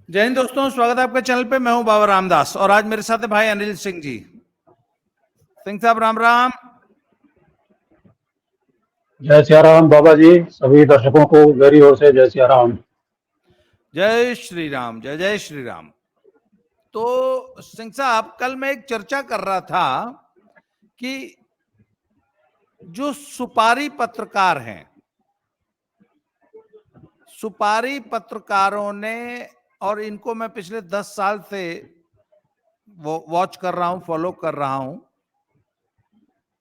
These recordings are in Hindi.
जय हिंद दोस्तों, स्वागत है आपके चैनल पे। मैं हूं बाबा रामदास और आज मेरे साथ है भाई अनिल सिंह जी। सिंह साहब राम राम। जय सिया राम बाबा जी। सभी दर्शकों को मेरी ओर से जय सिया राम। जय श्री राम, जय जय श्री राम। तो सिंह साहब, कल मैं एक चर्चा कर रहा था कि जो सुपारी पत्रकार हैं, सुपारी पत्रकारों ने, और इनको मैं पिछले 10 साल से वॉच कर रहा हूं, फॉलो कर रहा हूं,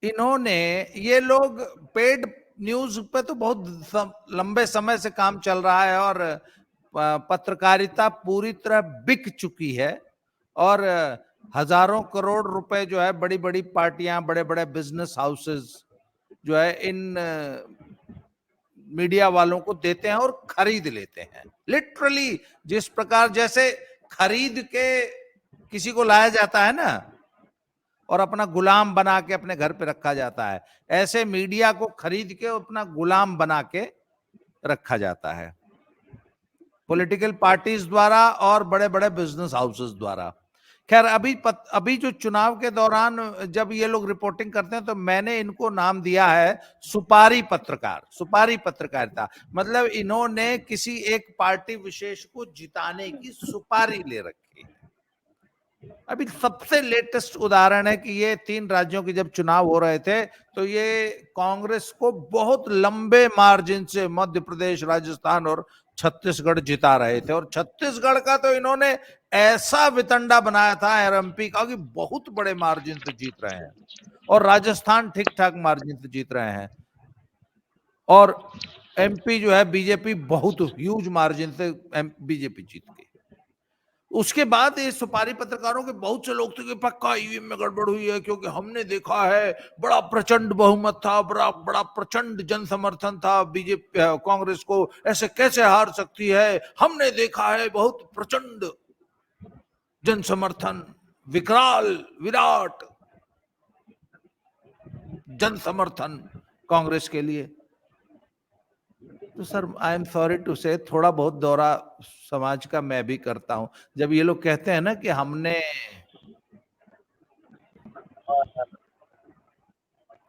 इन्होंने, ये लोग पेड न्यूज पे तो बहुत लंबे समय से काम चल रहा है और पत्रकारिता पूरी तरह बिक चुकी है और हजारों करोड़ रुपए जो है बड़ी बड़ी पार्टियां, बड़े बड़े बिजनेस हाउसेस जो है इन मीडिया वालों को देते हैं और खरीद लेते हैं। लिटरली जिस प्रकार जैसे खरीद के किसी को लाया जाता है ना और अपना गुलाम बना के अपने घर पे रखा जाता है, ऐसे मीडिया को खरीद के अपना गुलाम बना के रखा जाता है पॉलिटिकल पार्टीज द्वारा और बड़े बड़े बिजनेस हाउसेस द्वारा। खैर, अभी जो चुनाव के दौरान जब ये लोग रिपोर्टिंग करते हैं तो मैंने इनको नाम दिया है सुपारी पत्रकार। सुपारी पत्रकारिता मतलब इन्होंने किसी एक पार्टी विशेष को जिताने की सुपारी ले रखी है। अभी सबसे लेटेस्ट उदाहरण है कि ये 3 राज्यों के जब चुनाव हो रहे थे तो ये कांग्रेस को बहुत लंबे मार्जिन से मध्य प्रदेश, राजस्थान और छत्तीसगढ़ जिता रहे थे। और छत्तीसगढ़ का तो इन्होंने ऐसा वितंडा बनाया था आरएमपी का कि बहुत बड़े मार्जिन से जीत रहे हैं, और राजस्थान ठीक ठाक मार्जिन से जीत रहे हैं, और एमपी जो है बीजेपी बहुत ह्यूज मार्जिन से बीजेपी जीत गई। उसके बाद ये सुपारी पत्रकारों के बहुत से लोग थे कि पक्का ईवीएम में गड़बड़ हुई है, क्योंकि हमने देखा है बड़ा प्रचंड बहुमत था, बड़ा बड़ा प्रचंड जन समर्थन था बीजेपी, कांग्रेस को ऐसे कैसे हार सकती है, हमने देखा है बहुत प्रचंड जन समर्थन, विकराल विराट जन समर्थन कांग्रेस के लिए। तो sir, I am sorry to say, थोड़ा बहुत दौरा समाज का मैं भी करता हूं। जब ये लोग कहते हैं ना कि हमने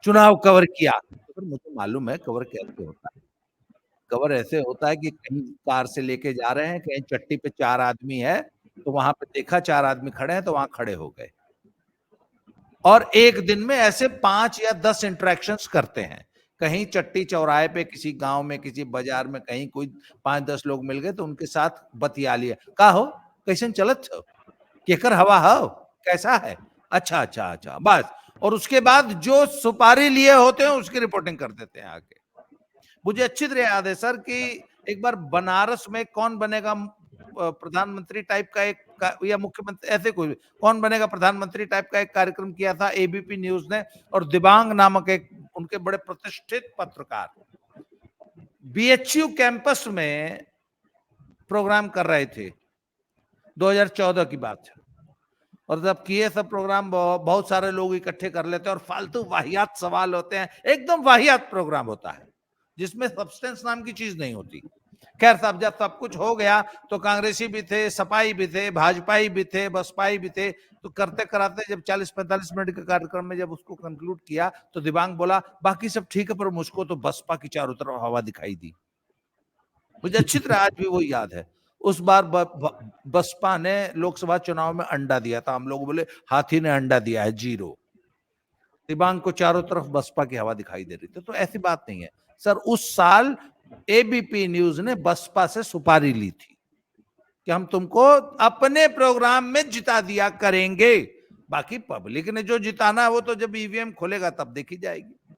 चुनाव कवर किया, तो फिर मुझे मालूम है कवर कैसे होता है। कवर ऐसे होता है कि कहीं कार से लेके जा रहे हैं, कहीं चट्टी पे 4 आदमी है, तो वहां पे देखा 4 आदमी खड़े हैं तो वहां खड़े हो गए, और एक दिन में ऐसे 5 या 10 इंटरेक्शंस करते हैं। कहीं चट्टी चौराहे पे, किसी गांव में, किसी बाजार में, कहीं कोई 5-10 लोग मिल गए तो उनके साथ बतिया लिया, का हो, कैसे चलत छो, केकर हवा हो, कैसा है, अच्छा अच्छा अच्छा, बस। और उसके बाद जो सुपारी लिए होते हैं उसकी रिपोर्टिंग कर देते हैं आके। मुझे अच्छी तरह याद है सर कि एक बार बनारस में कौन बनेगा प्रधानमंत्री टाइप का एक या मुख्यमंत्री, ऐसे कोई कौन बनेगा प्रधानमंत्री टाइप का एक कार्यक्रम किया था एबीपी न्यूज ने, और दिबांग नामक एक उनके बड़े प्रतिष्ठित पत्रकार बीएचयू कैंपस में प्रोग्राम कर रहे थे। 2014 की बात है। और जब किए सब प्रोग्राम, बहुत सारे लोग इकट्ठे कर लेते हैं और फालतू वाहियात सवाल होते हैं, एकदम वाहियात प्रोग्राम होता है जिसमें सब्सटेंस नाम की चीज नहीं होती। खैर साहब, जब सब कुछ हो गया तो कांग्रेसी भी थे, सपाई भी थे, भाजपाई भी थे, बसपाई भी थे। तो करते कराते जब 40-45 मिनट के कार्यक्रम में जब उसको कंक्लूड किया तो दिबांग बोला, बाकी सब ठीक है पर मुझको तो बसपा की चारों तरफ हवा दिखाई दी। मुझे अच्छी तरह आज भी वो याद है। उस बार बसपा ने लोकसभा चुनाव में अंडा दिया था, हम लोग बोले हाथी ने अंडा दिया है, 0। दिबांग को चारों तरफ बसपा की हवा दिखाई दे रही थी। तो ऐसी बात नहीं है सर। उस साल एबीपी न्यूज ने बसपा से सुपारी ली थी कि हम तुमको अपने प्रोग्राम में जिता दिया करेंगे, बाकी पब्लिक ने जो जिताना है वो तो जब ईवीएम खोलेगा तब देखी जाएगी।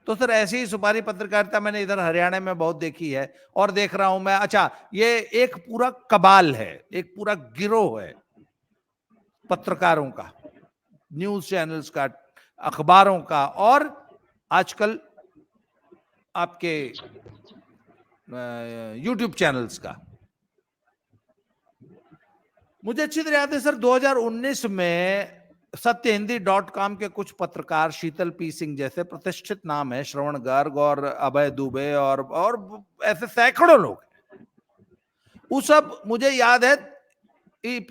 तो सर ऐसी ही सुपारी पत्रकारिता मैंने इधर हरियाणा में बहुत देखी है और देख रहा हूं मैं। अच्छा, ये एक पूरा कबाल है, एक पूरा गिरोह है पत्रकारों का, न्यूज चैनल्स का, अखबारों का, और आजकल आपके यूट्यूब चैनल्स का। मुझे अच्छी तरह याद है सर, 2019 में सत्यहिंदी.com के कुछ पत्रकार, शीतल पी सिंह जैसे प्रतिष्ठित नाम है, श्रवण गर्ग और अभय दुबे और ऐसे सैकड़ों लोग, वो सब मुझे याद है।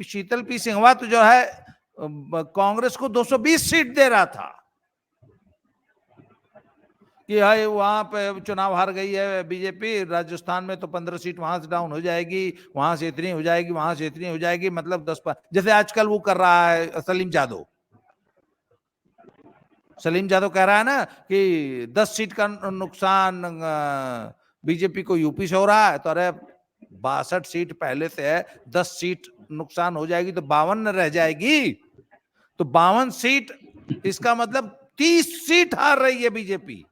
शीतल पी सिंहवा तो जो है कांग्रेस को 220 सीट दे रहा था कि हाय वहां पे चुनाव हार गई है बीजेपी, राजस्थान में तो 15 सीट वहां से डाउन हो जाएगी, वहां से इतनी हो जाएगी, वहां से इतनी हो जाएगी, मतलब 10 जैसे आजकल वो कर रहा है सलीम यादव। सलीम यादव कह रहा है ना कि 10 सीट का नुकसान बीजेपी को यूपी से हो रहा है, तो अरे 62 सीट पहले से है, 10 सीट नुकसान हो जाएगी तो 52 रह जाएगी, तो 52 सीट, इसका मतलब 30 सीट हार रही है बीजेपी।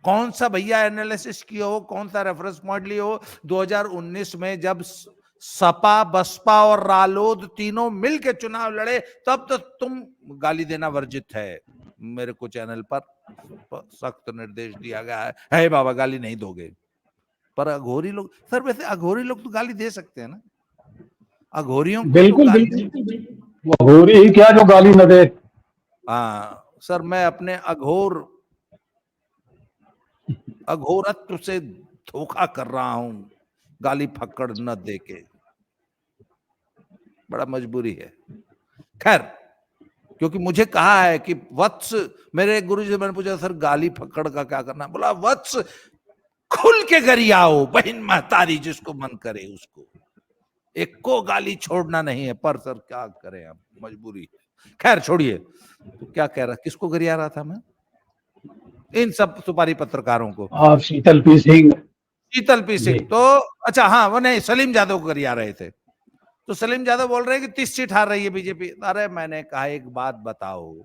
कौन सा भैया एनालिसिस किया हो, कौन सा रेफरेंस पॉइंट लिया हो? 2019 में जब सपा, बसपा और रालोद तीनों मिलकर चुनाव लड़े, तब तो तुम गाली देना वर्जित है। मेरे को चैनल पर सख्त निर्देश दिया गया है बाबा गाली नहीं दोगे। पर अघोरी लोग, सर वैसे अघोरी लोग तो गाली दे सकते हैं ना, अघोरियों को तो बिल्कुल गाली। बिल्कुल, अघोरी ही क्या जो गाली न दे। हाँ सर, मैं अपने अघोरत्व से धोखा कर रहा हूं, गाली फक्कड़ न देके, बड़ा मजबूरी है। खैर, क्योंकि मुझे कहा है कि वत्स, मेरे गुरुजी से मैंने पूछा सर गाली फक्कड़ का क्या करना, बोला वत्स खुल के गरियाओ, बहन महतारी जिसको मन करे उसको, एक को गाली छोड़ना नहीं है। पर सर क्या करें, अब मजबूरी है। खैर छोड़िए, तो क्या कह रहा, किसको गरिया रहा था मैं? इन सब सुपारी पत्रकारों को। आप शीतल पी सिंह। शीतल पी सिंह तो, अच्छा हाँ, वो नहीं, सलीम यादव को गरिया रहे थे। तो सलीम यादव बोल रहे हैं कि 30 सीट हार रही है बीजेपी। अरे मैंने कहा एक बात बताओ,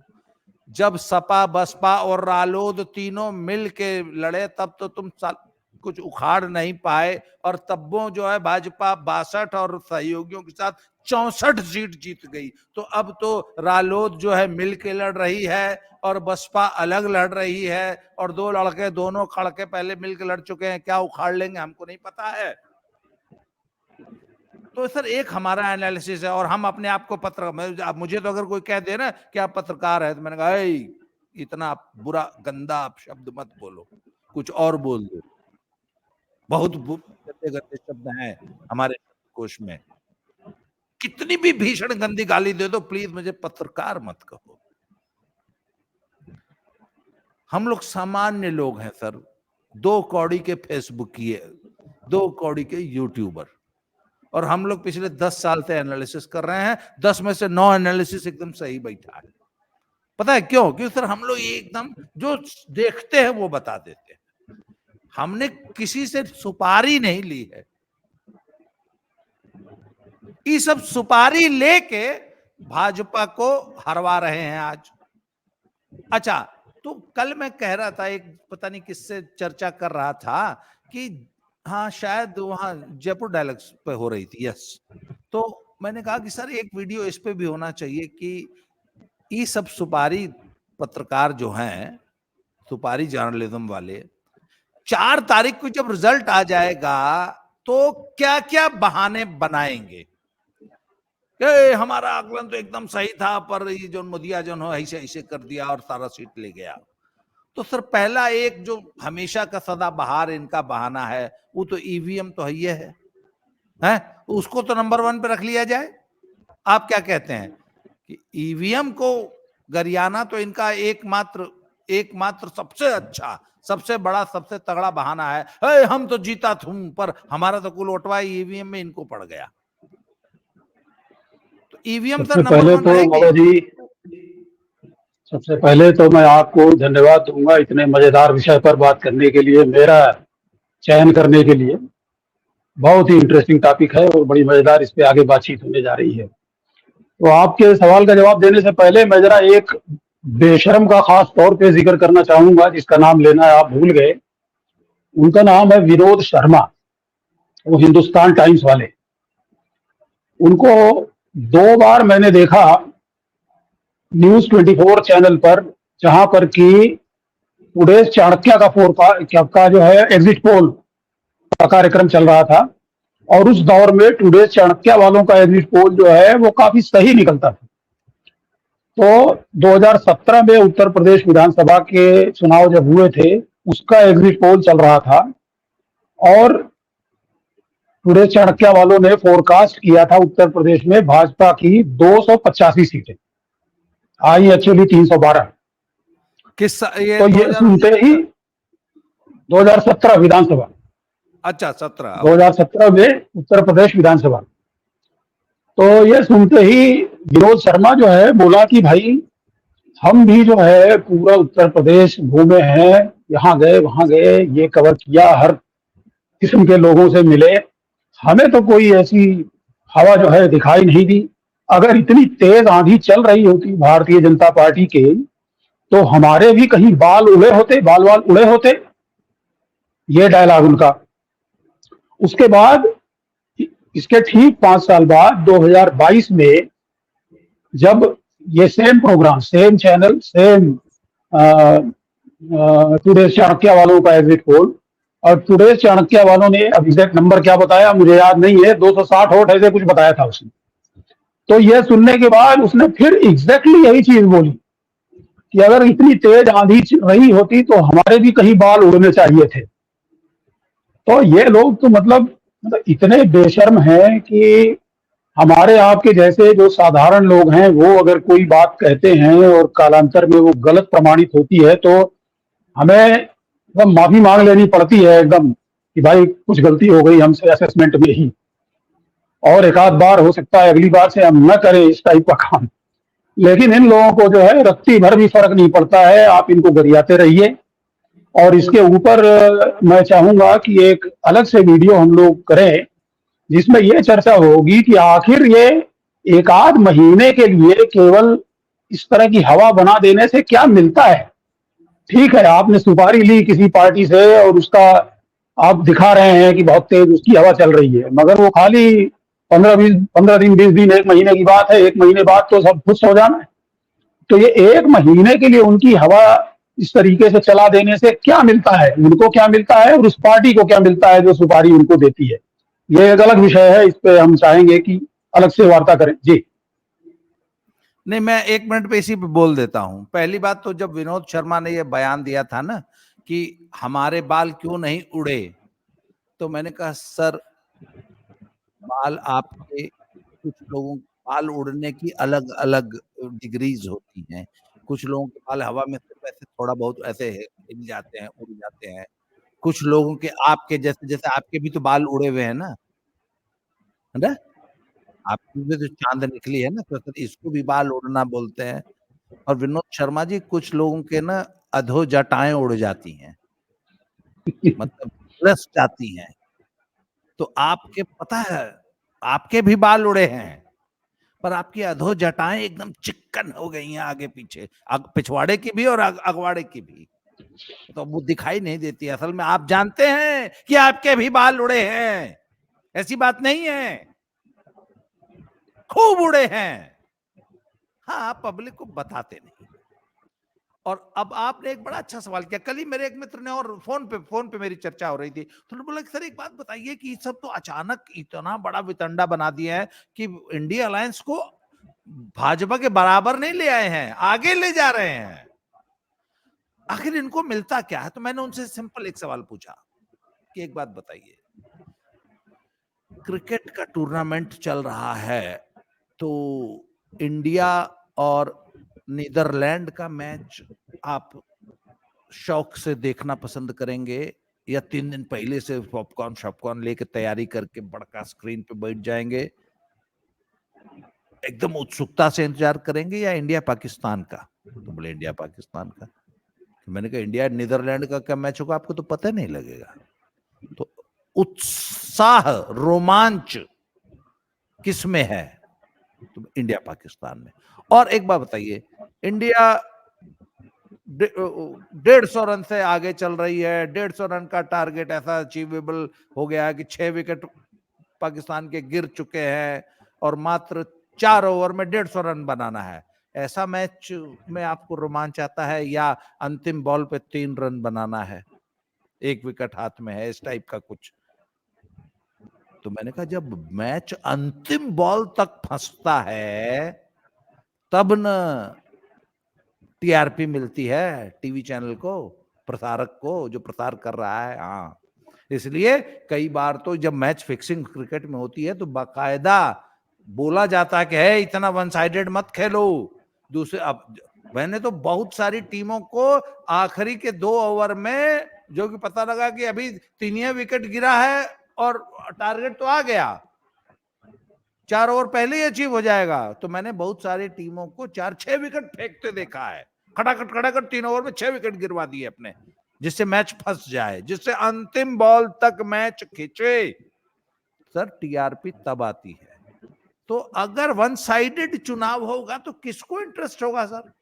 जब सपा, बसपा और रालोद तीनों मिल के लड़े, तब तो तुम कुछ उखाड़ नहीं पाए, और तब्बों जो है भाजपा 62 और सहयोगियों के साथ 64 सीट जीत गई। तो अब तो रालोद जो है मिल के लड़ रही है और बसपा अलग लड़ रही है, और दो लड़के दोनों खड़के पहले मिल के लड़ चुके हैं, क्या उखाड़ लेंगे हमको नहीं पता है। तो सर एक हमारा एनालिसिस है, और हम अपने आप को पत्रकार, मुझे तो अगर कोई कह दे ना कि आप पत्रकार है, तो मैंने कहा इतना बुरा गंदा आप शब्द मत बोलो, कुछ और बोल दो। बहुत गंदे गंदे शब्द हैं हमारे कोश में, कितनी भी भीषण गंदी गाली दे दो, प्लीज मुझे पत्रकार मत कहो। हम लोग सामान्य लोग हैं सर, 2 कौड़ी के फेसबुकिए, 2 कौड़ी के यूट्यूबर, और हम लोग पिछले 10 साल से एनालिसिस कर रहे हैं, 10 में से 9 एनालिसिस एकदम सही बैठा है। पता है क्यों? क्योंकि सर हम लोग एकदम जो देखते हैं वो बता देते हैं, हमने किसी से सुपारी नहीं ली है। ये सब सुपारी लेके भाजपा को हरवा रहे हैं आज। अच्छा, तो कल मैं कह रहा था, एक पता नहीं किससे चर्चा कर रहा था कि हाँ शायद वहां जयपुर डायलॉग्स पे हो रही थी, यस। तो मैंने कहा कि सर एक वीडियो इस पे भी होना चाहिए कि ये सब सुपारी पत्रकार जो हैं, सुपारी जर्नलिज्म वाले, 4 तारीख को जब रिजल्ट आ जाएगा तो क्या क्या बहाने बनाएंगे कि हमारा आकलन तो एकदम सही था, पर ये जो मुदिया जो है ऐसे ऐसे कर दिया और सारा सीट ले गया। तो सर पहला एक जो हमेशा का सदाबहार इनका बहाना है, वो तो ईवीएम तो है? उसको तो नंबर 1 पे रख लिया जाए। आप क्या कहते हैं कि ईवीएम को गरियाना तो इनका एकमात्र सबसे अच्छा, सबसे बड़ा, सबसे तगड़ा बहाना है। हम तो जीता तुम, पर हमारा तो कुल वोटवा ईवीएम में इनको पड़ गया। तो ईवीएम सर नंबर 1 रहेगी। बाबा जी, सबसे पहले तो मैं आपको धन्यवाद दूंगा इतने मजेदार विषय पर बात करने के लिए, मेरा चयन करने के लिए। बहुत ही इंटरेस्टिंग टॉपिक है और बड़ी मजेदार इस पे आगे बातचीत होने जा रही है। तो आपके सवाल का जवाब देने से पहले मैं जरा एक बेशरम का खास तौर पे जिक्र करना चाहूंगा, जिसका नाम लेना आप भूल गए। उनका नाम है विनोद शर्मा, वो हिंदुस्तान टाइम्स वाले। उनको 2 बार मैंने देखा न्यूज 24 चैनल पर, जहां पर कि टुडे चाणक्य का जो है एग्जिट पोल का कार्यक्रम चल रहा था, और उस दौर में टुडे चाणक्य वालों का एग्जिट पोल जो है वो काफी सही निकलता था। तो 2017 में उत्तर प्रदेश विधानसभा के चुनाव जब हुए थे, उसका एग्जिट पोल चल रहा था, और टुडे चाणक्य वालों ने फोरकास्ट किया था उत्तर प्रदेश में भाजपा की 285 सीटें, आई एक्चुअली 312। किस ये तो ये 2000 सुनते ही 2017 विधानसभा, अच्छा 17 ओके। 2017 में उत्तर प्रदेश विधानसभा। तो ये सुनते ही विनोद शर्मा जो है बोला कि भाई हम भी जो है पूरा उत्तर प्रदेश घूमे हैं, यहाँ गए वहां गए, ये कवर किया, हर किस्म के लोगों से मिले, हमें तो कोई ऐसी हवा जो है दिखाई नहीं दी। अगर इतनी तेज आंधी चल रही होती भारतीय जनता पार्टी के, तो हमारे भी कहीं बाल उड़े होते, बाल बाल उड़े होते। ये डायलॉग उनका। उसके बाद इसके ठीक 5 साल बाद 2022 में जब ये same programme, same channel, same today Chanakya वालों का एग्जिट पोल, और टुडे चाणक्य वालों ने अब एग्जैक्ट नंबर क्या बताया मुझे याद नहीं है, 260 वोट ऐसे कुछ बताया था उसने। तो यह सुनने के बाद उसने फिर एग्जैक्टली यही चीज बोली कि अगर इतनी तेज आंधी रही होती तो हमारे भी कहीं बाल उड़ने चाहिए थे। तो ये लोग तो मतलब इतने बेशर्म हैं कि हमारे आपके जैसे जो साधारण लोग हैं वो अगर कोई बात कहते हैं और कालांतर में वो गलत प्रमाणित होती है तो हमें एकदम माफी मांग लेनी पड़ती है एकदम कि भाई कुछ गलती हो गई हमसे असेसमेंट में ही, और एक आध बार हो सकता है अगली बार से हम न करें इस टाइप का काम। लेकिन इन लोगों को जो है रत्ती भर भी फर्क नहीं पड़ता है, आप इनको गरियाते रहिए। और इसके ऊपर मैं चाहूंगा कि एक अलग से वीडियो हम लोग करें जिसमें यह चर्चा होगी कि आखिर ये एक आध महीने के लिए केवल इस तरह की हवा बना देने से क्या मिलता है। ठीक है, आपने सुपारी ली किसी पार्टी से और उसका आप दिखा रहे हैं कि बहुत तेज उसकी हवा चल रही है, मगर वो खाली 15 दिन 20 दिन 1 महीने की बात है, 1 महीने बाद तो सब खुश हो जाना है। तो ये 1 महीने के लिए उनकी हवा इस तरीके से चला देने से क्या मिलता है, उनको क्या मिलता है और उस पार्टी को क्या मिलता है जो सुपारी उनको देती है। ये एक अलग विषय है, इस पे हम चाहेंगे कि अलग से वार्ता करें जी। नहीं, मैं 1 मिनट पे इसी पे बोल देता हूं। पहली बात तो जब विनोद शर्मा ने यह बयान दिया था ना कि हमारे बाल क्यों नहीं उड़े, तो मैंने कहा सर बाल आपके, कुछ लोगों के बाल उड़ने की अलग अलग डिग्रीज होती हैं। कुछ लोगों के बाल हवा में सिर्फ ऐसे थोड़ा बहुत ऐसे हिल जाते हैं, उड़ जाते हैं। कुछ लोगों के, आपके जैसे जैसे आपके भी तो बाल उड़े हुए हैं ना, है ना? आपकी भी तो चांद निकली है ना, तो सर इसको भी बाल उड़ना बोलते हैं। और विनोद शर्मा जी कुछ लोगों के ना अधो जटाएं उड़ जाती हैं, मतलब रस जाती हैं। तो आपके पता है, आपके भी बाल उड़े हैं पर आपकी अधो जटाएं एकदम चिक्कन हो गई हैं आगे पीछे, पिछवाड़े की भी और अगवाड़े की भी। तो वो दिखाई नहीं देती। असल में आप जानते हैं कि आपके भी बाल उड़े हैं, ऐसी बात नहीं है, खूब उड़े हैं। हाँ, पब्लिक को बताते नहीं। और अब आपने एक बड़ा अच्छा सवाल किया। कल ही मेरे एक मित्र ने, और फोन पे मेरी चर्चा हो रही थी, तो उन्होंने बोला सर एक बात बताइए कि सब तो अचानक इतना बड़ा वितंडा बना दिया है कि इंडिया अलायंस को भाजपा के बराबर नहीं ले आए हैं, आगे ले जा रहे हैं, आखिर इनको मिलता क्या है? तो मैंने उनसे सिंपल एक सवाल पूछा कि एक बात बताइए, क्रिकेट का टूर्नामेंट चल रहा है तो इंडिया और नीदरलैंड का मैच आप शौक से देखना पसंद करेंगे या 3 दिन पहले से पॉपकॉर्न शॉपकॉर्न लेके तैयारी करके बड़का स्क्रीन पे बैठ जाएंगे, एकदम उत्सुकता से इंतजार करेंगे, या इंडिया पाकिस्तान का? तो बोले इंडिया पाकिस्तान का। तो मैंने कहा इंडिया नीदरलैंड का क्या मैच होगा, आपको तो पता नहीं लगेगा। तो उत्साह, रोमांच किस में है? तो इंडिया पाकिस्तान में। और एक बात बताइए, इंडिया 150 रन से आगे चल रही है, 150 रन का टारगेट ऐसा अचीवेबल हो गया है कि 6 विकेट पाकिस्तान के गिर चुके हैं और मात्र 4 ओवर में 150 रन बनाना है। ऐसा मैच में आपको रोमांच आता है, या अंतिम बॉल पे 3 रन बनाना है, 1 विकेट हाथ में है, इस टाइप का कुछ? तो मैंने कहा जब मैच अंतिम बॉल तक फंसता है तब न टीआरपी मिलती है टीवी चैनल को, प्रसारक को जो प्रसार कर रहा है। हाँ, इसलिए कई बार तो जब मैच फिक्सिंग क्रिकेट में होती है तो बाकायदा बोला जाता है कि है इतना वन साइडेड मत खेलो। दूसरे अब मैंने तो बहुत सारी टीमों को आखिरी के 2 ओवर में जो कि पता लगा कि अभी 3 विकेट गिरा है और टारगेट तो आ गया, 4 ओवर पहले ही अचीव हो जाएगा, तो मैंने बहुत सारी टीमों को 4-6 विकेट फेंकते देखा है, खटाखट 3 ओवर में 6 विकेट गिरवा दिए अपने, जिससे मैच फंस जाए, जिससे अंतिम बॉल तक मैच खींचे। सर टीआरपी तब आती है। तो अगर वन साइडेड चुनाव होगा तो किसको इंटरेस्ट होगा सर?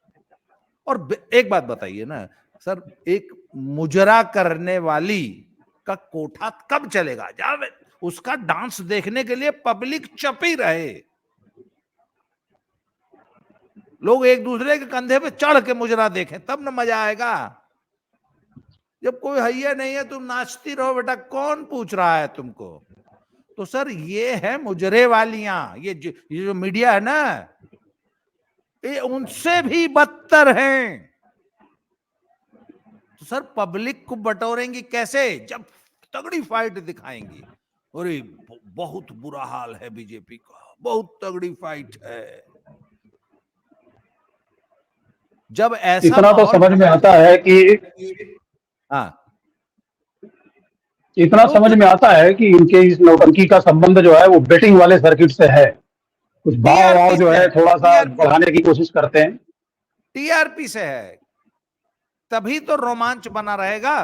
और एक बात बताइए ना सर, एक मुजरा करने वाली का कोठा कब चलेगा जब उसका डांस देखने के लिए पब्लिक चपी रहे, लोग एक दूसरे के कंधे पे चढ़ के मुजरा देखें, तब ना मजा आएगा। जब कोई हैया नहीं है तुम नाचती रहो बेटा, कौन पूछ रहा है तुमको? तो सर ये है मुजरे वालियां, ये जो मीडिया है ना, ये उनसे भी बदतर हैं। तो सर पब्लिक को बटोरेंगी कैसे? जब तगड़ी फाइट दिखाएंगी, अरे बहुत बुरा हाल है बीजेपी का, बहुत तगड़ी फाइट है। जब ऐसा इतना तो समझ में आता है कि हाँ, इतना तो समझ में आता है कि इनके इस नौटंकी का संबंध जो है वो बेटिंग वाले सर्किट से है। कुछ भाव टीआरपी जो से है है, थोड़ा सा बढ़ाने की कोशिश करते हैं। टीआरपी से है। तभी तो रोमांच बना रहेगा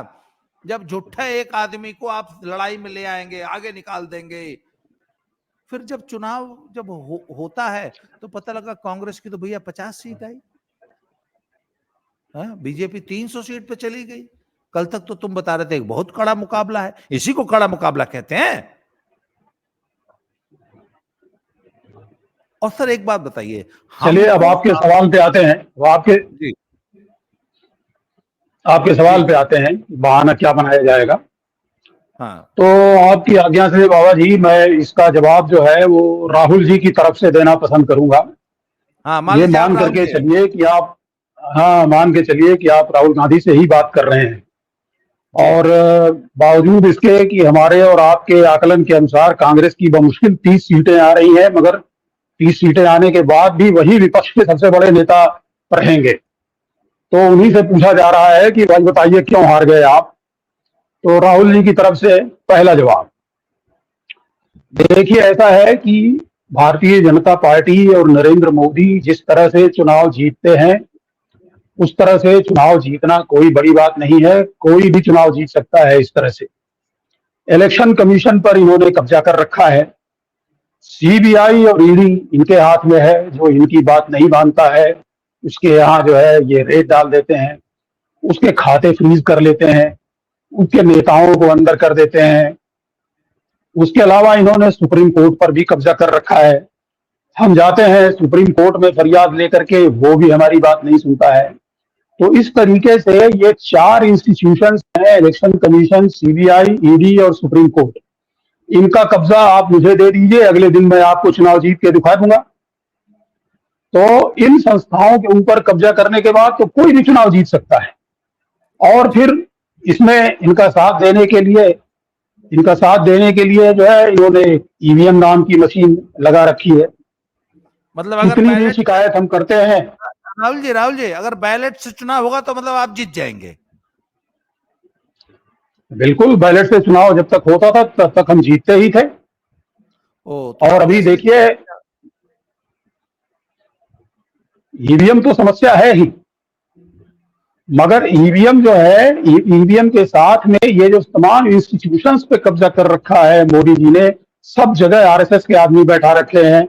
जब झूठा एक आदमी को आप लड़ाई में ले आएंगे, आगे निकाल देंगे। फिर जब चुनाव जब होता है तो पता लगा कांग्रेस की तो भैया 50 सीट आई, बीजेपी 300 सीट पे चली गई। कल तक तो तुम बता रहे थे बहुत कड़ा मुकाबला है, इसी को कड़ा मुकाबला कहते हैं। और सर एक बात बताइए, चलिए अब आपके सवाल पे आते हैं, जी आपके सवाल पे आते हैं, बहाना क्या बनाया जाएगा। हाँ तो आपकी आज्ञा से बाबा जी मैं इसका जवाब जो है वो राहुल जी की तरफ से देना पसंद करूंगा। हाँ, मान ये लीजिए आप मान राहुल करके जी। चलिए कि आप, हाँ मान के चलिए कि आप राहुल गांधी से ही बात कर रहे हैं। और बावजूद इसके कि हमारे और आपके आकलन के अनुसार कांग्रेस की बमुश्किल 30 सीटें आ रही हैं, मगर 30 सीटें आने के बाद भी वही विपक्ष के सबसे बड़े नेता रहेंगे। तो उन्हीं से पूछा जा रहा है कि भाई बताइए क्यों हार गए आप। तो राहुल जी की तरफ से पहला जवाब, देखिए ऐसा है कि भारतीय जनता पार्टी और नरेंद्र मोदी जिस तरह से चुनाव जीतते हैं उस तरह से चुनाव जीतना कोई बड़ी बात नहीं है, कोई भी चुनाव जीत सकता है इस तरह से। इलेक्शन कमीशन पर इन्होंने कब्जा कर रखा है, सीबीआई और ईडी इनके हाथ में है, जो इनकी बात नहीं मानता है उसके यहाँ जो है ये रेड डाल देते हैं, उसके खाते फ्रीज कर लेते हैं, उसके नेताओं को अंदर कर देते हैं। उसके अलावा इन्होंने सुप्रीम कोर्ट पर भी कब्जा कर रखा है। हम जाते हैं सुप्रीम कोर्ट में फरियाद लेकर के, वो भी हमारी बात नहीं सुनता है। तो इस तरीके से ये 4 इंस्टीट्यूशंस हैं, इलेक्शन कमीशन, सीबीआई, ईडी और सुप्रीम कोर्ट, इनका कब्जा आप मुझे दे दीजिए, अगले दिन मैं आपको चुनाव जीत के दिखा दूंगा। तो इन संस्थाओं के ऊपर कब्जा करने के बाद तो कोई भी चुनाव जीत सकता है। और फिर इसमें इनका साथ देने के लिए जो है इन्होंने ईवीएम नाम की मशीन लगा रखी है। मतलब अगर कितनी भी बैलेट, शिकायत हम करते हैं, राहुल जी अगर बैलेट से चुनाव होगा तो मतलब आप जीत जाएंगे? बिल्कुल बैलेट से चुनाव जब तक होता था तब तक हम जीतते ही थे। तो और अभी देखिए ईवीएम तो समस्या है ही, मगर ईवीएम जो है, ईवीएम के साथ में ये जो तमाम इंस्टीट्यूशंस पे कब्जा कर रखा है मोदी जी ने, सब जगह आरएसएस के आदमी बैठा रखे हैं,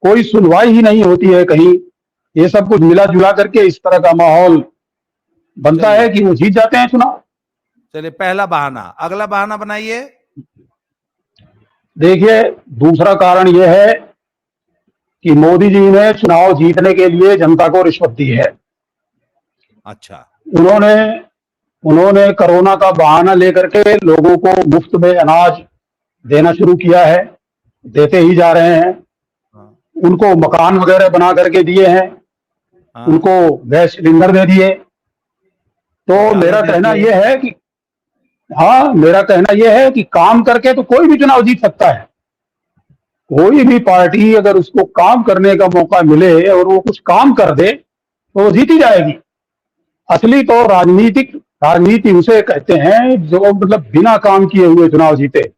कोई सुनवाई ही नहीं होती है कहीं। ये सब कुछ मिला जुला करके इस तरह का माहौल बनता है कि वो जीत जाते हैं चुनाव। चलिए पहला बहाना, अगला बहाना बनाइए। देखिए दूसरा कारण यह है कि मोदी जी ने चुनाव जीतने के लिए जनता को रिश्वत दी है। अच्छा, उन्होंने कोरोना का बहाना लेकर के लोगों को मुफ्त में अनाज देना शुरू किया है, देते ही जा रहे हैं। उनको मकान वगैरह बना करके दिए हैं, उनको गैस सिलेंडर दे दिए। तो मेरा कहना यह है कि हाँ, मेरा कहना यह है कि काम करके तो कोई भी चुनाव जीत सकता है। कोई भी पार्टी अगर उसको काम करने का मौका मिले और वो कुछ काम कर दे तो वो जीती जाएगी। असली तो राजनीति उसे कहते हैं जो मतलब बिना काम किए हुए चुनाव जीते। हाँ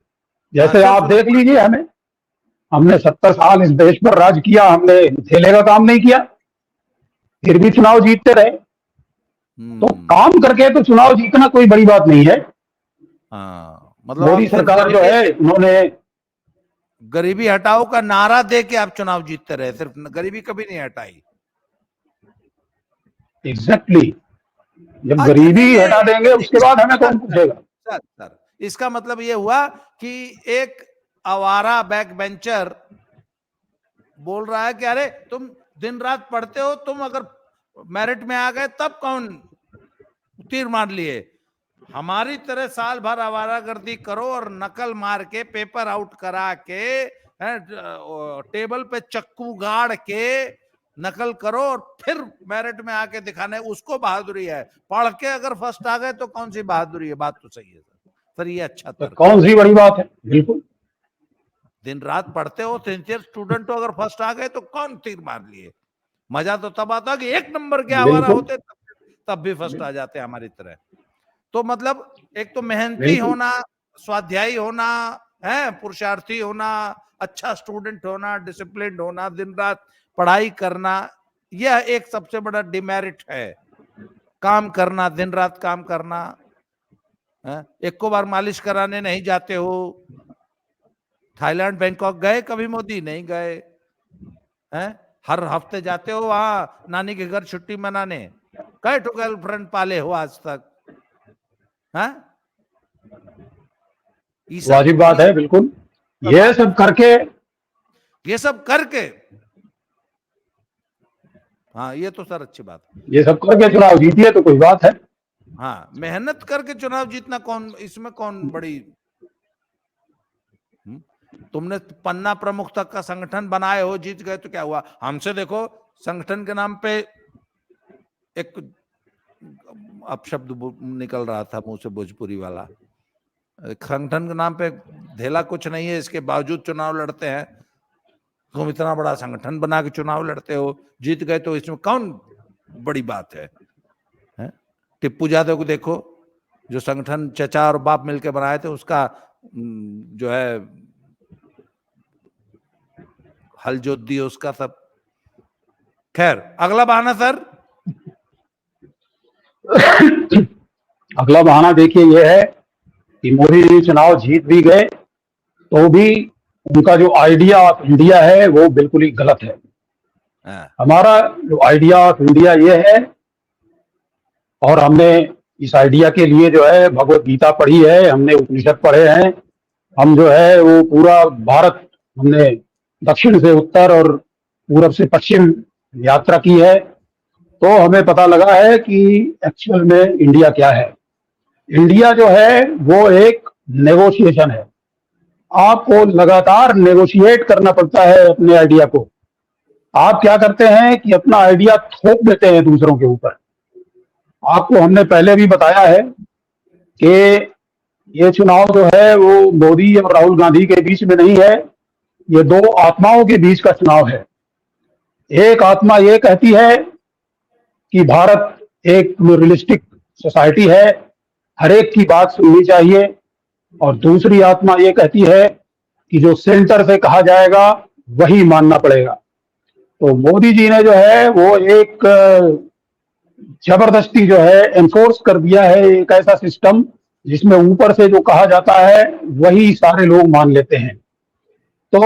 जैसे सिर्फ आप देख लीजिए, हमने 70 साल इस देश पर राज किया, हमने थैले का काम नहीं किया, फिर भी चुनाव जीतते रहे। तो काम करके तो चुनाव जीतना कोई बड़ी बात नहीं है। हाँ मतलब मोदी आप सिर्फ सरकार जो है उन्होंने गरीबी हटाओ का नारा दे के आप चुनाव जीतते रहे, सिर्फ गरीबी कभी नहीं हटाई। एग्जैक्टली जब अच्छा नहीं गरीबी हटा देंगे नहीं, उसके बाद हमें कौन पूछेगा। सर इसका मतलब ये हुआ कि एक आवारा बैक बेंचर बोल रहा है कि अरे तुम दिन रात पढ़ते हो, तुम अगर मेरिट में आ गए तब कौन तीर मार लिए। हमारी तरह साल भर आवारागर्दी करो और नकल मार के पेपर आउट करा के टेबल पे चक्कू गाड़ के नकल करो और फिर मेरिट में आके दिखाने, उसको बहादुरी है। पढ़ के अगर फर्स्ट आ गए तो कौन सी बहादुरी है? बात तो सही है सर, ये अच्छा तो तर्क कौन है। सी बड़ी बात है, बिल्कुल। दिन रात पढ़ते हो, सिंसियर स्टूडेंट हो, अगर फर्स्ट आ गए तो कौन तीर मार लिए। मजा तो तब आता कि एक नंबर के आवारा बिल्कुल होते तब भी फर्स्ट आ जाते हमारी तरह। तो मतलब एक तो मेहनती बिल्कुल होना, स्वाध्यायी होना है, पुरुषार्थी होना, अच्छा स्टूडेंट होना, डिसिप्लिन होना, दिन रात पढ़ाई करना, यह एक सबसे बड़ा डिमेरिट है। काम करना, दिन रात काम करना, है? एक को बार मालिश कराने नहीं जाते हो। थाईलैंड बैंकॉक गए कभी मोदी? नहीं गए हैं। हर हफ्ते जाते हो वहां नानी के घर छुट्टी मनाने? कई ठो गर्लफ्रेंड पाले हो आज तक? हैं? ये सब वाजिब बात ये है, बिल्कुल। सब ये सब करके, हाँ ये तो सर अच्छी बात है। ये सब करके चुनाव जीतिए तो कोई बात है। हाँ मेहनत करके चुनाव जीतना कौन, इसमें कौन बड़ी। तुमने पन्ना प्रमुख तक का संगठन बनाए हो, जीत गए तो क्या हुआ? हमसे देखो, संगठन के नाम पे एक अपशब्द निकल रहा था मुंह से, भोजपुरी वाला। संगठन के नाम पे धेला कुछ नहीं है, इसके बावजूद चुनाव लड़ते हैं। तुम इतना बड़ा संगठन बना के चुनाव लड़ते हो, जीत गए तो इसमें कौन बड़ी बात है? टिप्पू यादव को देखो, जो संगठन चचा और बाप मिलकर बनाए थे, उसका जो है हल जोत दिए उसका सब। खैर अगला बहाना सर। अगला बहाना देखिए ये है कि मोदी जी चुनाव जीत भी गए तो भी उनका जो आइडिया ऑफ इंडिया है वो बिल्कुल ही गलत है। हमारा जो आइडिया ऑफ इंडिया ये है, और हमने इस आइडिया के लिए जो है भगवत गीता पढ़ी है, हमने उपनिषद पढ़े हैं, हम जो है वो पूरा भारत हमने दक्षिण से उत्तर और पूरब से पश्चिम यात्रा की है। तो हमें पता लगा है कि एक्चुअल में इंडिया क्या है। इंडिया जो है वो एक नेगोशिएशन है। आपको लगातार नेगोशिएट करना पड़ता है अपने आइडिया को। आप क्या करते हैं कि अपना आइडिया थोप देते हैं दूसरों के ऊपर। आपको हमने पहले भी बताया है कि ये चुनाव जो है वो मोदी और राहुल गांधी के बीच में नहीं है, ये दो आत्माओं के बीच का चुनाव है। एक आत्मा ये कहती है कि भारत एक प्लूरलिस्टिक सोसाइटी है, हर एक की बात सुननी चाहिए, और दूसरी आत्मा ये कहती है कि जो सेंटर से कहा जाएगा वही मानना पड़ेगा। तो मोदी जी ने जो है वो एक जबरदस्ती जो है एनफोर्स कर दिया है एक ऐसा सिस्टम जिसमें ऊपर से जो कहा जाता है वही सारे लोग मान लेते हैं। तो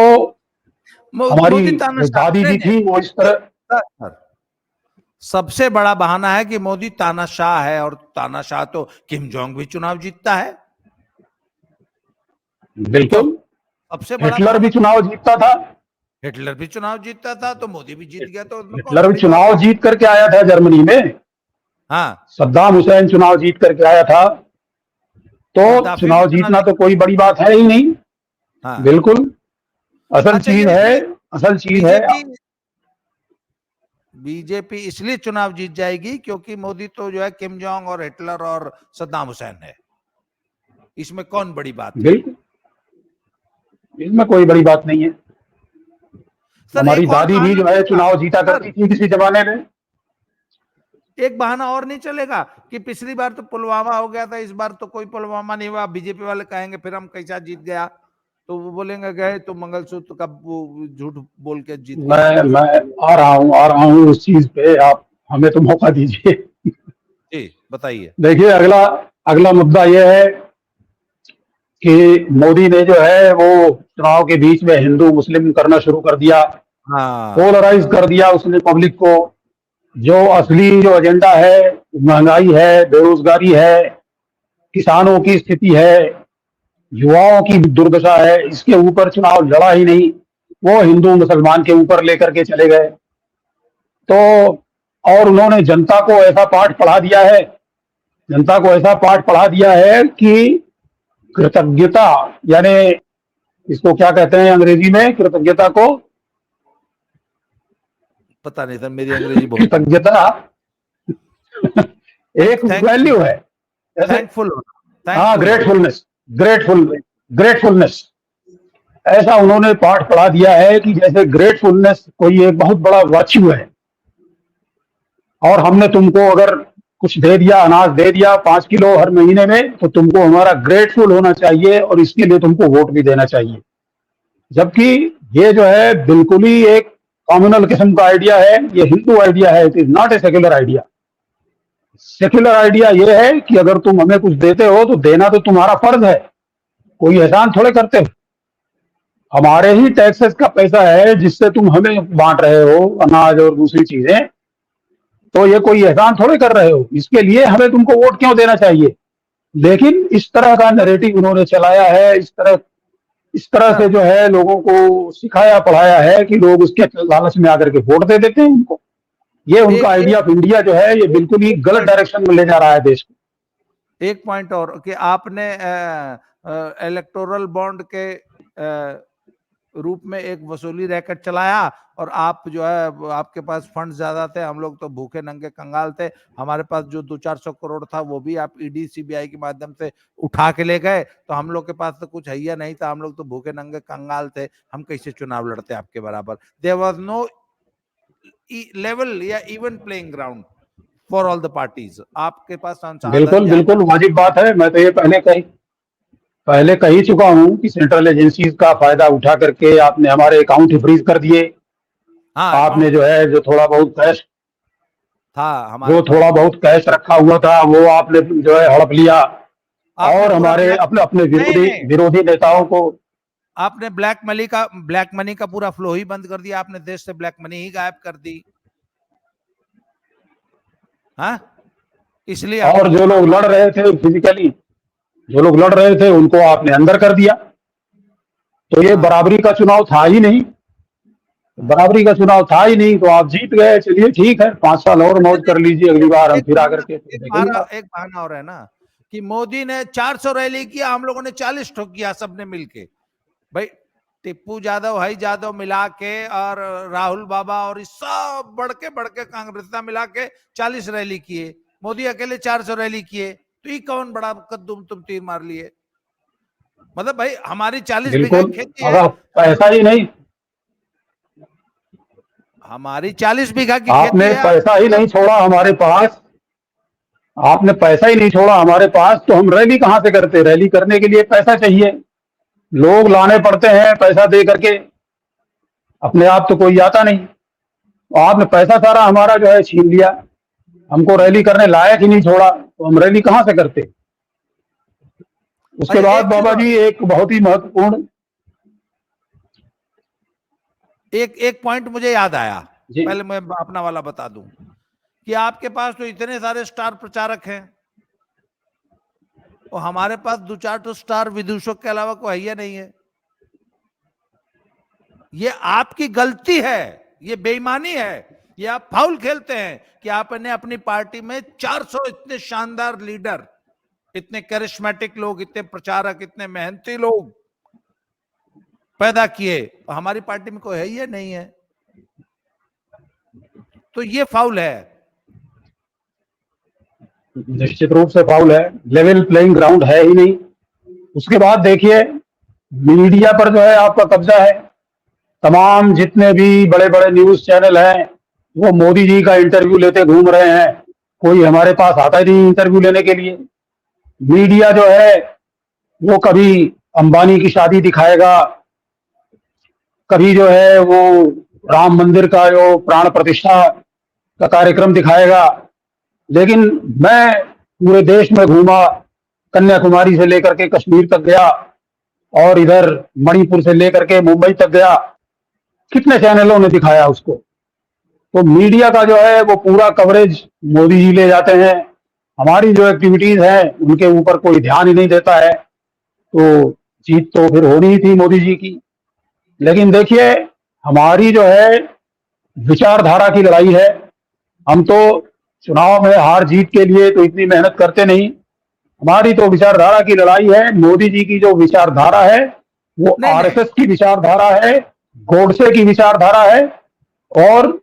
हमारी मोदी जो तानाशाह दादी जी नहीं थी वो इस तरह। नहीं, सबसे बड़ा बहाना है कि मोदी तानाशाह है, और तानाशाह तो किम जोंग भी चुनाव जीतता है। क्यों? बिल्कुल, सबसे बड़ा हिटलर भी बहाना, चुनाव जीतता था। हिटलर भी चुनाव जीतता था तो मोदी भी जीत गया, तो उसमें कौन हिटलर भी बड़ी बात चुनाव है? जीत करके आया था जर्मनी में। हाँ सद्दाम हुसैन चुनाव जीत करके आया था। तो गद्दाफी भी चुनाव चुनाव जीतना जीत। तो कोई बड़ी बात है ही नहीं। हाँ बिल्कुल, असल अच्छा, चीज ये है, इसलिए असल चीज है। बीजेपी बीजेपी इसलिए चुनाव जीत जाएगी क्योंकि मोदी तो जो है किम जोंग और हिटलर और सद्दाम हुसैन है। इसमें कौन बड़ी बात है? बिल्कुल, इसमें कोई बड़ी बात नहीं है। सर हमारी एक और दादी भी बहाना जो है चलेगा चुनाव जीता सर, करती थी किसी जमाने में। एक बहाना और नहीं चलेगा कि पिछली बार तो पुलवामा हो गया था, इस बार तो कोई पुलवामा नहीं हुआ, बीजेपी वाले कहेंगे फिर हम कैसा जीत गया, तो वो बोलेंगे गए तो मंगलसूत्र का वो झूठ बोल के जीत गए मैं मंगलसूत्र। आ रहा हूँ उस चीज पे, आप हमें तो मौका दीजिए। जी बताइए। देखिए, अगला अगला मुद्दा यह है कि मोदी ने जो है वो चुनाव के बीच में हिंदू मुस्लिम करना शुरू कर दिया, हाँ पोलराइज कर दिया उसने पब्लिक को। जो असली जो एजेंडा है, महंगाई है, बेरोजगारी है, किसानों की स्थिति है, युवाओं की दुर्दशा है, इसके ऊपर चुनाव लड़ा ही नहीं, वो हिंदू मुसलमान के ऊपर लेकर के चले गए। तो और उन्होंने जनता को ऐसा पाठ पढ़ा दिया है, जनता को ऐसा पाठ पढ़ा दिया है कि कृतज्ञता, यानी इसको क्या कहते हैं अंग्रेजी में, कृतज्ञता को, पता नहीं सर, मेरी अंग्रेजी बहुत कृतज्ञता एक थैंकफुल, वैल्यू है जैसे। थैंकफुल होना, हाँ, थैंकफुल होना। ग्रेटफुलनेस, ग्रेटफुलनेस, ऐसा उन्होंने पाठ पढ़ा दिया है कि जैसे ग्रेटफुलनेस कोई एक बहुत बड़ा वर्च्यू है, और हमने तुमको अगर कुछ दे दिया, अनाज दे दिया 5 किलो हर महीने में, तो तुमको हमारा ग्रेटफुल होना चाहिए और इसके लिए तुमको वोट भी देना चाहिए। जबकि ये जो है बिल्कुल ही एक कॉम्युनल किस्म का आइडिया है, ये हिंदू आइडिया है, it is not a secular idea. Secular idea ये है कि अगर तुम हमें कुछ देते हो तो देना तो तुम्हारा फर्ज है, कोई एहसान थोड़े करते हो। हमारे ही टैक्सेस का पैसा है जिससे तुम हमें बांट रहे हो अनाज और दूसरी चीजें, तो ये कोई एहसान थोड़े कर रहे हो, इसके लिए हमें तुमको वोट क्यों देना चाहिए। लेकिन इस तरह का नैरेटिव उन्होंने चलाया है, इस तरह सर से जो है लोगों को सिखाया पढ़ाया है कि लोग उसके लालच में आकर के वोट दे देते हैं उनको। ये उनका एक आइडिया ऑफ इंडिया जो है, ये बिल्कुल ही गलत डायरेक्शन में ले जा रहा है देश को। एक पॉइंट और कि आपने इलेक्टोरल बॉन्ड के रूप में एक वसूली रैकेट चलाया, और आप जो है आपके पास फंड ज्यादा थे, हम लोग तो भूखे नंगे कंगाल थे, हमारे पास जो 200-400 करोड़ था वो भी आप ईडी सीबीआई के माध्यम से उठा के ले गए, तो हम लोग के पास तो कुछ हैया नहीं था, हम लोग तो भूखे नंगे कंगाल थे, हम कैसे चुनाव लड़ते आपके बराबर। देयर वाज नो लेवल या even playing ground for all the parties. आपके पास संसाधन बिल्कुल ज्यादा। बिल्कुल वाजिब बात है। मैं तो ये पहले कही चुका हूं कि सेंट्रल एजेंसीज का फायदा उठा करके आपने हमारे अकाउंट ही फ्रीज कर दिए। हाँ आपने अकाउंट जो है था हमारे जो पास। थोड़ा बहुत कैश रखा हुआ था वो आपने जो है हड़प लिया, आपने और पूरा हमारे ब्लैक, अपने अपने नहीं विरोधी नहीं, विरोधी नेताओं को। आपने ब्लैक मनी का पूरा फ्लो ही बंद कर दिया, आपने देश से ब्लैक मनी ही गायब कर दी। हाँ, इसलिए हम और लोग जो चुनाव लोग लड़ हार गए। रहे थे फिजिकली, जो लोग लड़ रहे थे उनको आपने अंदर कर दिया। तो ये हाँ बराबरी का चुनाव था ही नहीं, हाँ। बराबरी का चुनाव था ही नहीं, तो आप जीत गए। चलिए ठीक है, 5 साल और नहीं मौज कर नहीं, लीजिए, अगली बार हम एक फिर आकर बहाना, के फिर देखेंगे आप। एक बहाना और है ना कि मोदी ने 400 रैली किया, हम लोगों ने 40 ठोक किया सबने मिलके। भाई टिप्पू यादव, भाई यादव मिला के और राहुल बाबा और इस सब बढ़ के कांग्रेस मिला के 40 रैली किए, मोदी अकेले 400 रैली किए, तो ये कौन बड़ा कद्दूम तुम तीर मार लिए। मतलब भाई हमारी 40 बीघा बिल्कुल, खेती है, अगर पैसा ही नहीं, हमारी 40 बीघा की खेती आपने है। पैसा ही नहीं छोड़ा हमारे पास, आपने पैसा ही नहीं छोड़ा हमारे पास, तो हम रैली कहां से करते। रैली करने के लिए पैसा चाहिए, लोग लाने पड़ते हैं पैसा दे करके, अपने आप तो कोई आता नहीं। आपने पैसा सारा हमारा जो है छीन लिया, हमको रैली करने लायक ही नहीं छोड़ा, तो हम रैली कहां से करते। उसके अच्छा बाद एक चीज बाबा और, जी एक बहुत ही महत्वपूर्ण। एक पॉइंट मुझे याद आया, जी, पहले मैं अपना वाला बता दूं कि आपके पास तो इतने सारे स्टार प्रचारक हैं, और हमारे पास 2-4 तो स्टार विदूषक के अलावा कोई है नहीं है। ये आपकी गलती है, ये बेईमानी है, ये आप फाउल खेलते हैं कि आपने अपनी पार्टी में 400 इतने शानदार लीडर, इतने करिश्मेटिक लोग, इतने प्रचारक, इतने मेहनती लोग पैदा किए, हमारी पार्टी में कोई है ही नहीं है, तो ये फाउल है। निश्चित रूप से फाउल है, लेवल प्लेइंग ग्राउंड है ही नहीं। उसके बाद देखिए मीडिया पर जो है आपका कब्जा है। तमाम जितने भी बड़े बड़े न्यूज चैनल हैं वो मोदी जी का इंटरव्यू लेते घूम रहे हैं। कोई हमारे पास आता ही नहीं इंटरव्यू लेने के लिए। मीडिया जो है वो कभी अंबानी की शादी दिखाएगा, कभी जो है वो राम मंदिर का जो प्राण प्रतिष्ठा का कार्यक्रम दिखाएगा। लेकिन मैं पूरे देश में घूमा, कन्याकुमारी से लेकर के कश्मीर तक गया और इधर मणिपुर से लेकर के मुंबई तक गया। कितने चैनलों ने दिखाया उसको। तो मीडिया का जो है वो पूरा कवरेज मोदी जी ले जाते हैं। हमारी जो एक्टिविटीज हैं उनके ऊपर कोई ध्यान ही नहीं देता है। तो जीत तो फिर होनी ही थी मोदी जी की। लेकिन देखिए हमारी जो है विचारधारा की लड़ाई है। हम तो चुनाव में हार जीत के लिए तो इतनी मेहनत करते नहीं। हमारी तो विचारधारा की लड़ाई है। मोदी जी की जो विचारधारा है वो नहीं नहीं, आरएसएस की विचारधारा है, गोडसे की विचारधारा है। और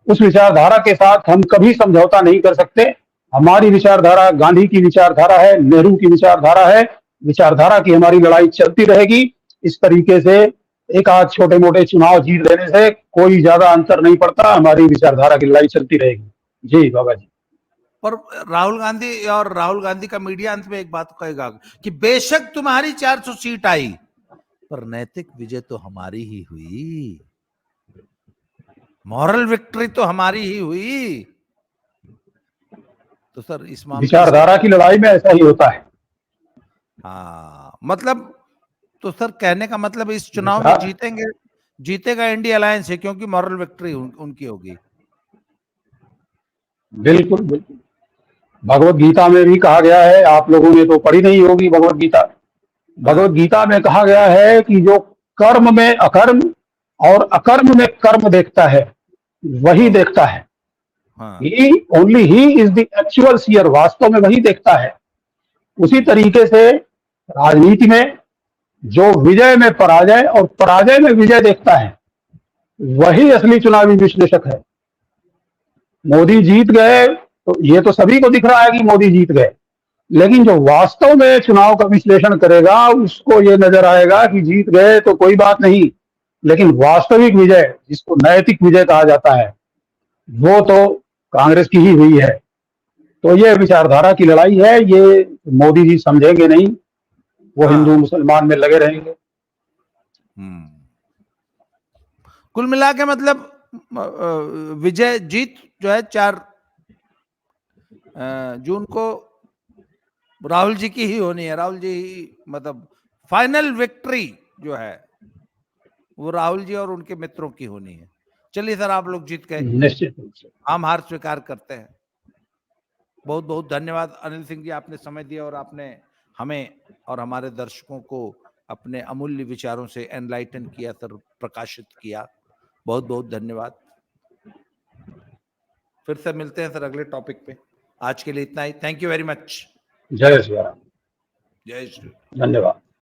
उस विचारधारा के साथ हम कभी समझौता नहीं कर सकते। हमारी विचारधारा गांधी की विचारधारा है, नेहरू की विचारधारा है। विचारधारा की हमारी लड़ाई चलती रहेगी। इस तरीके से एक आध छोटे मोटे चुनाव जीत लेने से कोई ज्यादा अंतर नहीं पड़ता। हमारी विचारधारा की लड़ाई चलती रहेगी। जी बाबा जी। पर राहुल गांधी का मीडिया अंत में एक बात कहेगा कि बेशक तुम्हारी 400 सीट आई पर नैतिक विजय तो हमारी ही हुई, मॉरल विक्ट्री तो हमारी ही हुई। तो सर इस मामले विचारधारा की लड़ाई में ऐसा ही होता है। हाँ मतलब, तो सर कहने का मतलब इस चुनाव में जीतेगा इंडिया अलायंस है क्योंकि मॉरल विक्ट्री उनकी होगी। बिल्कुल बिल्कुल। भगवत गीता में भी कहा गया है, आप लोगों ने तो पढ़ी नहीं होगी भगवत गीता। भगवत गीता में कहा गया है कि जो कर्म में अकर्म और अकर्म में कर्म देखता है वही देखता है। He only he is the actual seer, वास्तव में वही देखता है। उसी तरीके से राजनीति में जो विजय में पराजय और पराजय में विजय देखता है वही असली चुनावी विश्लेषक है। मोदी जीत गए तो ये तो सभी को दिख रहा है कि मोदी जीत गए, लेकिन जो वास्तव में चुनाव का विश्लेषण करेगा उसको ये नजर आएगा कि जीत गए तो कोई बात नहीं, लेकिन वास्तविक विजय जिसको नैतिक विजय कहा जाता है वो तो कांग्रेस की ही हुई है। तो ये विचारधारा की लड़ाई है। ये मोदी जी समझेंगे नहीं, वो हिंदू मुसलमान में लगे रहेंगे। कुल मिला के मतलब विजय जीत जो है 4 जून को राहुल जी की ही होनी है। राहुल जी ही मतलब फाइनल विक्ट्री जो है वो राहुल जी और उनके मित्रों की होनी है। चलिए सर, आप लोग जीत गए, निश्चित रूप से हम हार स्वीकार करते हैं। बहुत बहुत धन्यवाद अनिल सिंह जी, आपने समय दिया और आपने हमें और हमारे दर्शकों को अपने अमूल्य विचारों से एनलाइटन किया सर, प्रकाशित किया। बहुत बहुत धन्यवाद। फिर से मिलते हैं सर अगले टॉपिक पे। आज के लिए इतना ही। Thank you very much. जय श्री राम। जय श्री। धन्यवाद।